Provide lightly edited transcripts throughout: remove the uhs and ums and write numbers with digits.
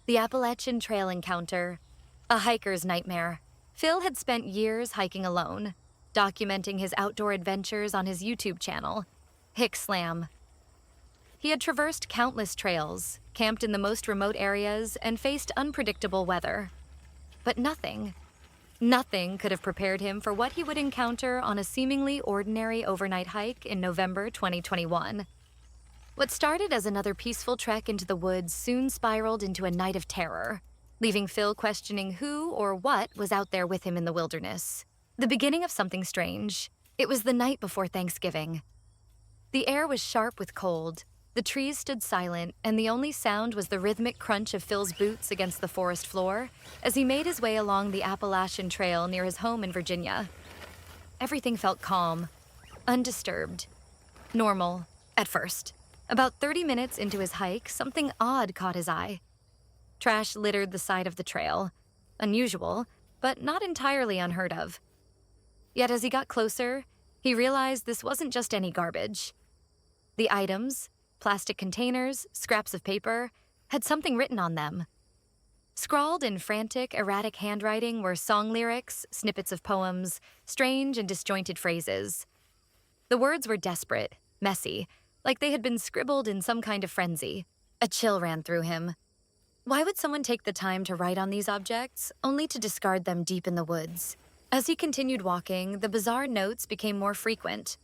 The Appalachian Trail encounter. A hiker's nightmare. Phil had spent years hiking alone, documenting his outdoor adventures on his YouTube channel, Hick Slam. He had traversed countless trails, camped in the most remote areas, and faced unpredictable weather. But nothing could have prepared him for what he would encounter on a seemingly ordinary overnight hike in November 2021. What started as another peaceful trek into the woods soon spiraled into a night of terror, leaving Phil questioning who or what was out there with him in the wilderness. The beginning of something strange. It was the night before Thanksgiving. The air was sharp with cold, the trees stood silent, and the only sound was the rhythmic crunch of Phil's boots against the forest floor as he made his way along the Appalachian Trail near his home in Virginia. Everything felt calm, undisturbed, normal, at first. About 30 minutes into his hike, something odd caught his eye. Trash littered the side of the trail. Unusual, but not entirely unheard of. Yet as he got closer, he realized this wasn't just any garbage. The items, plastic containers, scraps of paper, had something written on them. Scrawled in frantic, erratic handwriting were song lyrics, snippets of poems, strange and disjointed phrases. The words were desperate, messy, like they had been scribbled in some kind of frenzy. A chill ran through him. Why would someone take the time to write on these objects, only to discard them deep in the woods? As he continued walking, the bizarre notes became more frequent.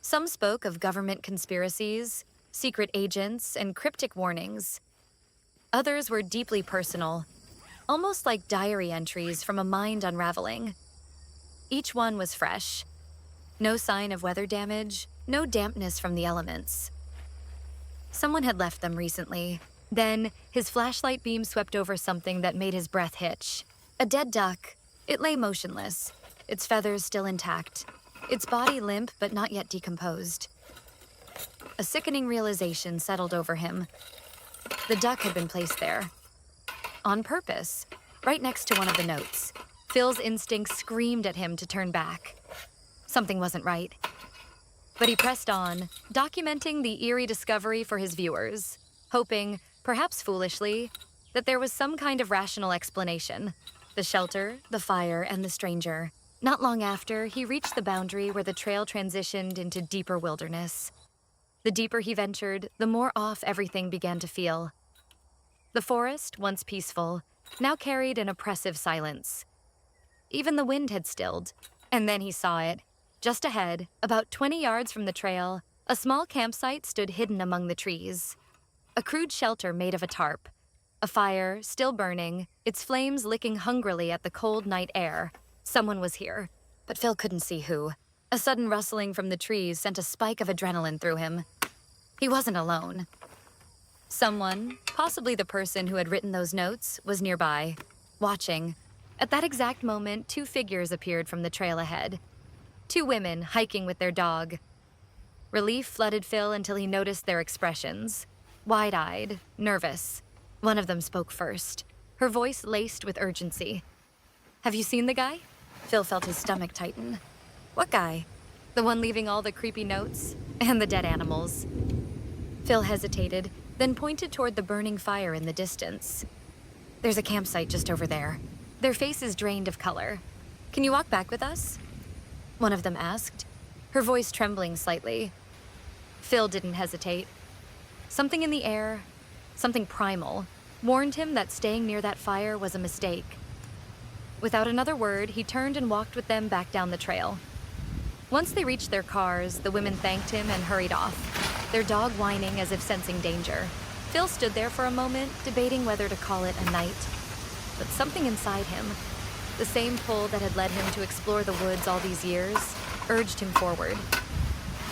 Some spoke of government conspiracies, secret agents, and cryptic warnings. Others were deeply personal, almost like diary entries from a mind unraveling. Each one was fresh. No sign of weather damage, no dampness from the elements. Someone had left them recently. Then, his flashlight beam swept over something that made his breath hitch. A dead duck. It lay motionless, its feathers still intact, its body limp but not yet decomposed. A sickening realization settled over him. The duck had been placed there. On purpose, right next to one of the notes. Phil's instincts screamed at him to turn back. Something wasn't right. But he pressed on, documenting the eerie discovery for his viewers, hoping, perhaps foolishly, that there was some kind of rational explanation. The shelter, the fire, and the stranger. Not long after, he reached the boundary where the trail transitioned into deeper wilderness. The deeper he ventured, the more off everything began to feel. The forest, once peaceful, now carried an oppressive silence. Even the wind had stilled, and then he saw it. Just ahead, about 20 yards from the trail, a small campsite stood hidden among the trees. A crude shelter made of a tarp. A fire, still burning, its flames licking hungrily at the cold night air. Someone was here, but Phil couldn't see who. A sudden rustling from the trees sent a spike of adrenaline through him. He wasn't alone. Someone, possibly the person who had written those notes, was nearby, watching. At that exact moment, two figures appeared from the trail ahead. Two women hiking with their dog. Relief flooded Phil until he noticed their expressions. Wide-eyed, nervous. One of them spoke first, her voice laced with urgency. "Have you seen the guy?" Phil felt his stomach tighten. "What guy?" "The one leaving all the creepy notes and the dead animals." Phil hesitated, then pointed toward the burning fire in the distance. "There's a campsite just over there." Their faces drained of color. "Can you walk back with us?" one of them asked, her voice trembling slightly. Phil didn't hesitate. Something in the air, something primal, warned him that staying near that fire was a mistake. Without another word, he turned and walked with them back down the trail. Once they reached their cars, the women thanked him and hurried off, their dog whining as if sensing danger. Phil stood there for a moment, debating whether to call it a night. But something inside him, the same pull that had led him to explore the woods all these years, urged him forward.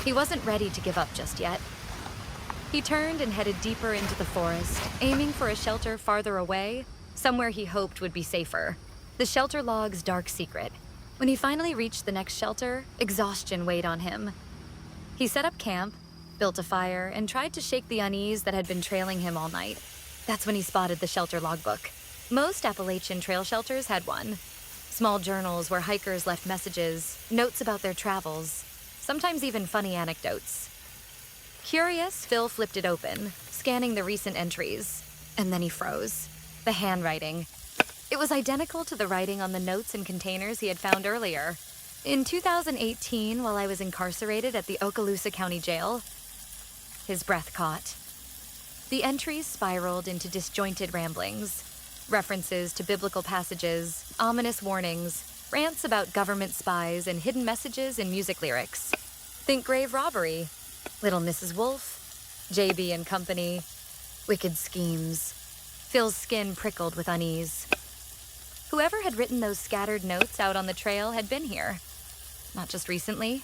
He wasn't ready to give up just yet. He turned and headed deeper into the forest, aiming for a shelter farther away, somewhere he hoped would be safer. The shelter log's dark secret. When he finally reached the next shelter, exhaustion weighed on him. He set up camp, built a fire, and tried to shake the unease that had been trailing him all night. That's when he spotted the shelter logbook. Most Appalachian trail shelters had one. Small journals where hikers left messages, notes about their travels, sometimes even funny anecdotes. Curious, Phil flipped it open, scanning the recent entries. And then he froze. The handwriting. It was identical to the writing on the notes and containers he had found earlier. In 2018, while I was incarcerated at the Okaloosa County Jail, his breath caught. The entries spiraled into disjointed ramblings, references to biblical passages, ominous warnings, rants about government spies, and hidden messages in music lyrics. Think grave robbery, Little Mrs. Wolf, JB and Company, wicked schemes. Phil's skin prickled with unease. Whoever had written those scattered notes out on the trail had been here. Not just recently.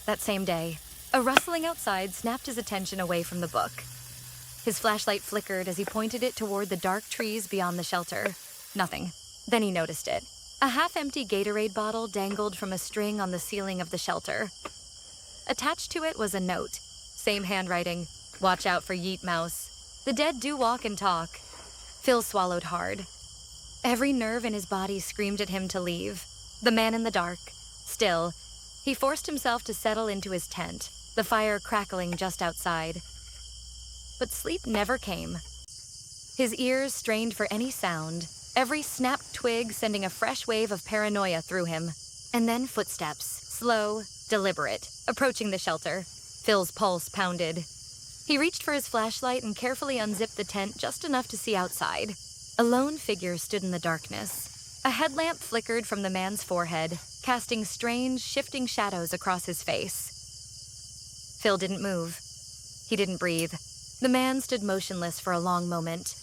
That same day, a rustling outside snapped his attention away from the book. His flashlight flickered as he pointed it toward the dark trees beyond the shelter. Nothing. Then he noticed it. A half-empty Gatorade bottle dangled from a string on the ceiling of the shelter. Attached to it was a note. Same handwriting. Watch out for Yeet Mouse. The dead do walk and talk. Phil swallowed hard. Every nerve in his body screamed at him to leave. The man in the dark. Still, he forced himself to settle into his tent, the fire crackling just outside. But sleep never came. His ears strained for any sound, every snapped twig sending a fresh wave of paranoia through him. And then footsteps, slow, deliberate, approaching the shelter. Phil's pulse pounded. He reached for his flashlight and carefully unzipped the tent just enough to see outside. A lone figure stood in the darkness. A headlamp flickered from the man's forehead, casting strange, shifting shadows across his face. Phil didn't move. He didn't breathe. The man stood motionless for a long moment.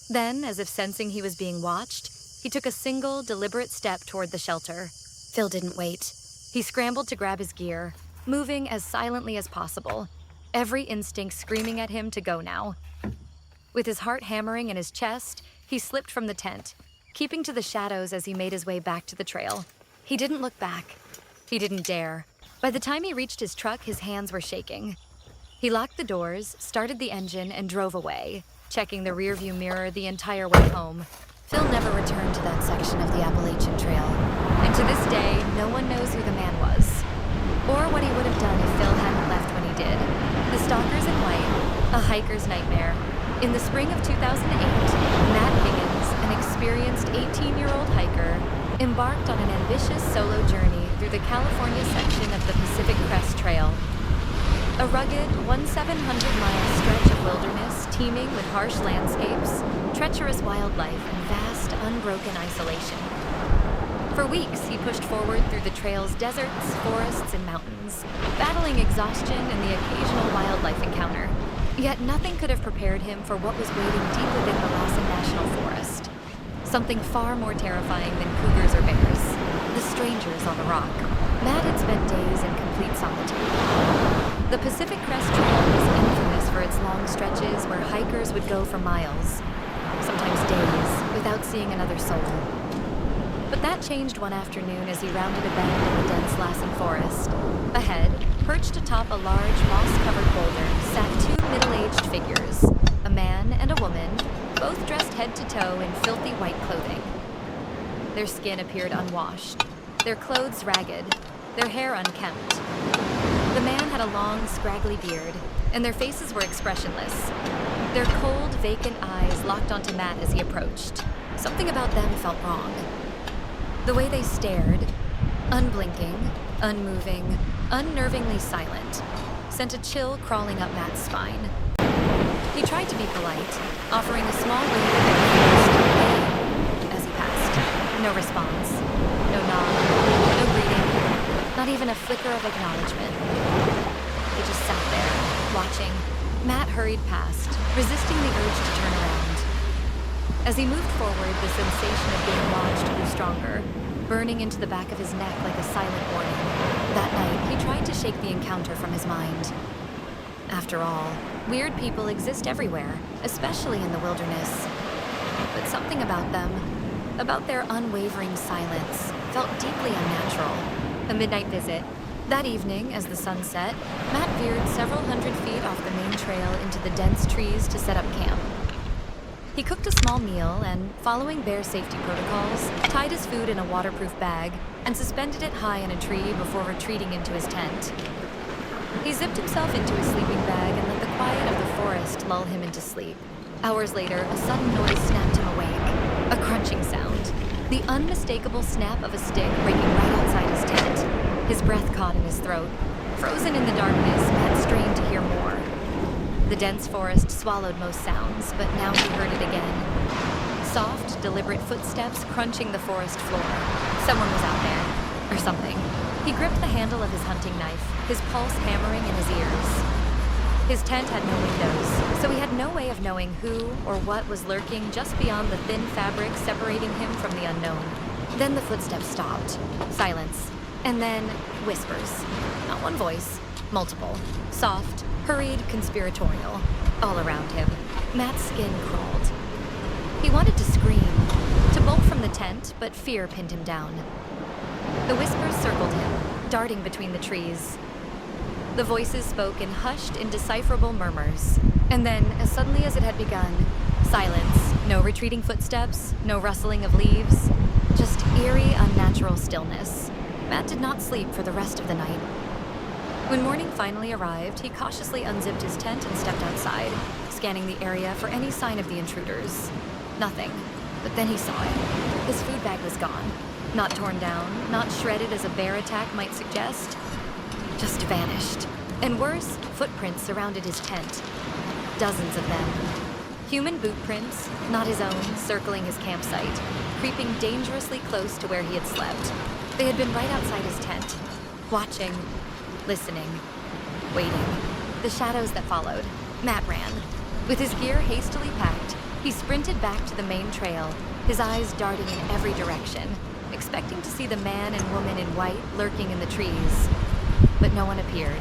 Then, as if sensing he was being watched, he took a single, deliberate step toward the shelter. Phil didn't wait. He scrambled to grab his gear, moving as silently as possible, every instinct screaming at him to go now. With his heart hammering in his chest, he slipped from the tent, keeping to the shadows as he made his way back to the trail. He didn't look back. He didn't dare. By the time he reached his truck, his hands were shaking. He locked the doors, started the engine, and drove away, checking the rearview mirror the entire way home. Phil never returned to that section of the Appalachian Trail, and to this day, no one knows who the man was, or what he would have done if Phil hadn't left when he did. The Stalkers in White, A Hiker's Nightmare. In the spring of 2008, Matt Higgins, an experienced 18-year-old hiker, embarked on an ambitious solo journey through the California section of the Pacific Crest Trail. A rugged, 1,700-mile stretch of wilderness teeming with harsh landscapes, treacherous wildlife, and vast, unbroken isolation. For weeks, he pushed forward through the trail's deserts, forests, and mountains, battling exhaustion and the occasional wildlife encounter. Yet nothing could have prepared him for what was waiting deep within the Lassen National Forest. Something far more terrifying than cougars or bears. The strangers on the rock. Matt had spent days in complete solitude. The Pacific Crest Trail was infamous for its long stretches where hikers would go for miles, sometimes days, without seeing another soul. But that changed one afternoon as he rounded a bend in the dense Lassen forest. Ahead, perched atop a large, moss-covered boulder, sat two middle-aged figures, a man and a woman, both dressed head to toe in filthy white clothing. Their skin appeared unwashed, their clothes ragged, their hair unkempt. The man had a long, scraggly beard, and their faces were expressionless. Their cold, vacant eyes locked onto Matt as he approached. Something about them felt wrong. The way they stared, unblinking, unmoving, unnervingly silent, sent a chill crawling up Matt's spine. He tried to be polite, offering a small wave of hand as he passed. No response, no nod, no greeting, not even a flicker of acknowledgement. They just sat there, watching. Matt hurried past, resisting the urge to turn around. As he moved forward, the sensation of being watched grew stronger, burning into the back of his neck like a silent warning. That night, he tried to shake the encounter from his mind. After all, weird people exist everywhere, especially in the wilderness. But something about them, about their unwavering silence, felt deeply unnatural. A midnight visit. That evening, as the sun set, Matt veered several hundred feet off the main trail into the dense trees to set up camp. He cooked a small meal and, following bear safety protocols, tied his food in a waterproof bag and suspended it high in a tree before retreating into his tent. He zipped himself into his sleeping bag and let the quiet of the forest lull him into sleep. Hours later, a sudden noise snapped him awake. A crunching sound. The unmistakable snap of a stick breaking right outside his tent. His breath caught in his throat. Frozen in the darkness, Matt strained to hear more. The dense forest swallowed most sounds, but now he heard it again. Soft, deliberate footsteps crunching the forest floor. Someone was out there. Or something. He gripped the handle of his hunting knife, his pulse hammering in his ears. His tent had no windows, so he had no way of knowing who or what was lurking just beyond the thin fabric separating him from the unknown. Then the footsteps stopped. Silence. And then whispers. Not one voice. Multiple. Soft, hurried, conspiratorial. All around him. Matt's skin crawled. He wanted to scream, to bolt from the tent, but fear pinned him down. The whispers circled him, darting between the trees. The voices spoke in hushed, indecipherable murmurs. And then, as suddenly as it had begun, silence. No retreating footsteps, no rustling of leaves. Just eerie, unnatural stillness. Matt did not sleep for the rest of the night. When morning finally arrived, he cautiously unzipped his tent and stepped outside, scanning the area for any sign of the intruders. Nothing. But then he saw it. His food bag was gone. Not torn down, not shredded as a bear attack might suggest. Just vanished. And worse, footprints surrounded his tent. Dozens of them. Human boot prints, not his own, circling his campsite, creeping dangerously close to where he had slept. They had been right outside his tent, watching, listening, waiting. The shadows that followed. Matt ran. With his gear hastily packed, he sprinted back to the main trail, his eyes darting in every direction, expecting to see the man and woman in white lurking in the trees. But no one appeared.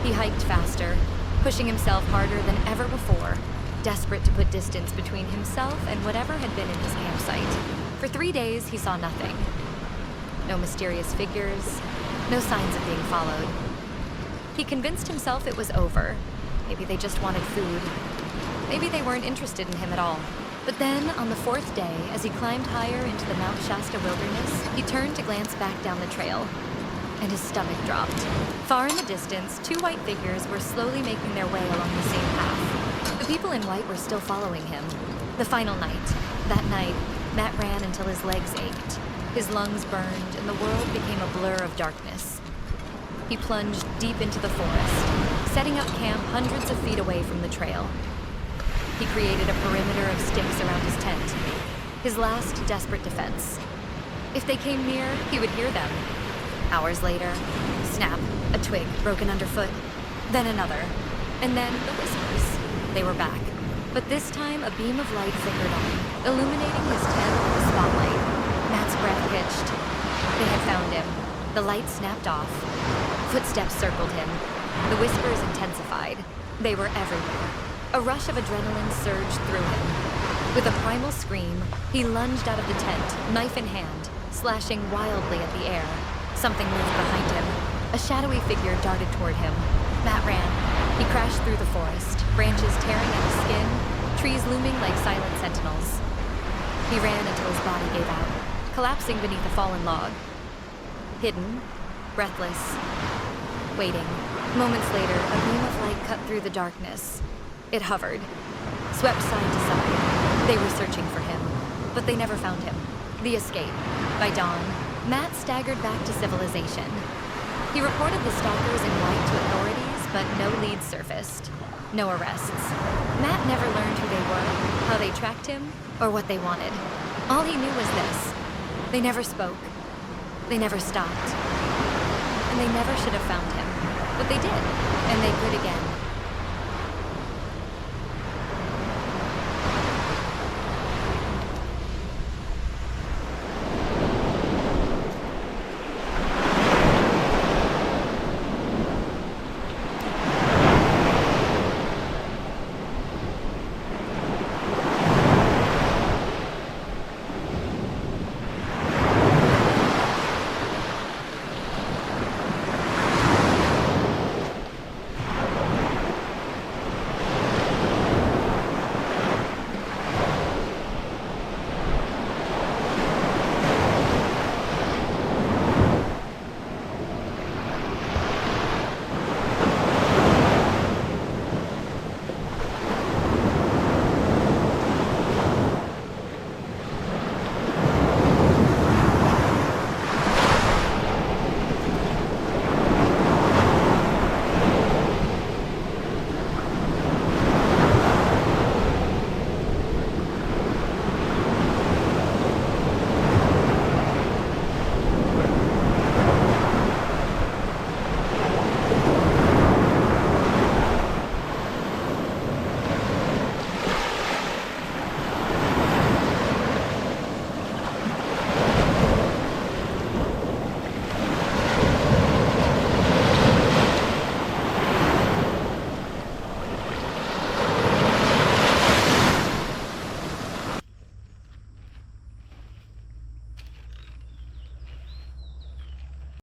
He hiked faster, pushing himself harder than ever before, desperate to put distance between himself and whatever had been in his campsite. For 3 days, he saw nothing. No mysterious figures, no signs of being followed. He convinced himself it was over. Maybe they just wanted food. Maybe they weren't interested in him at all. But then, on the 4th day, as he climbed higher into the Mount Shasta wilderness, he turned to glance back down the trail, and his stomach dropped. Far in the distance, 2 white figures were slowly making their way along the same path. The people in white were still following him. The final night. That night, Matt ran until his legs ached. His lungs burned, and the world became a blur of darkness. He plunged deep into the forest, setting up camp hundreds of feet away from the trail. He created a perimeter of sticks around his tent, his last desperate defense. If they came near, he would hear them. Hours later, snap, a twig broken underfoot, then another, and then the whispers. They were back, but this time a beam of light flickered on, illuminating his tent like a spotlight. Matt's breath hitched. They had found him. The light snapped off. Footsteps circled him. The whispers intensified. They were everywhere. A rush of adrenaline surged through him. With a primal scream, he lunged out of the tent, knife in hand, slashing wildly at the air. Something moved behind him. A shadowy figure darted toward him. Matt ran. He crashed through the forest, branches tearing at his skin, trees looming like silent sentinels. He ran until his body gave out, collapsing beneath a fallen log. Hidden, breathless, waiting. Moments later, a beam of light cut through the darkness. It hovered, swept side to side. They were searching for him, but they never found him. The escape. By dawn, Matt staggered back to civilization. He reported the stalkers in white to authorities, but no leads surfaced. No arrests. Matt never learned who they were, how they tracked him, or what they wanted. All he knew was this. They never spoke. They never stopped. And they never should have found him. But they did, and they could again.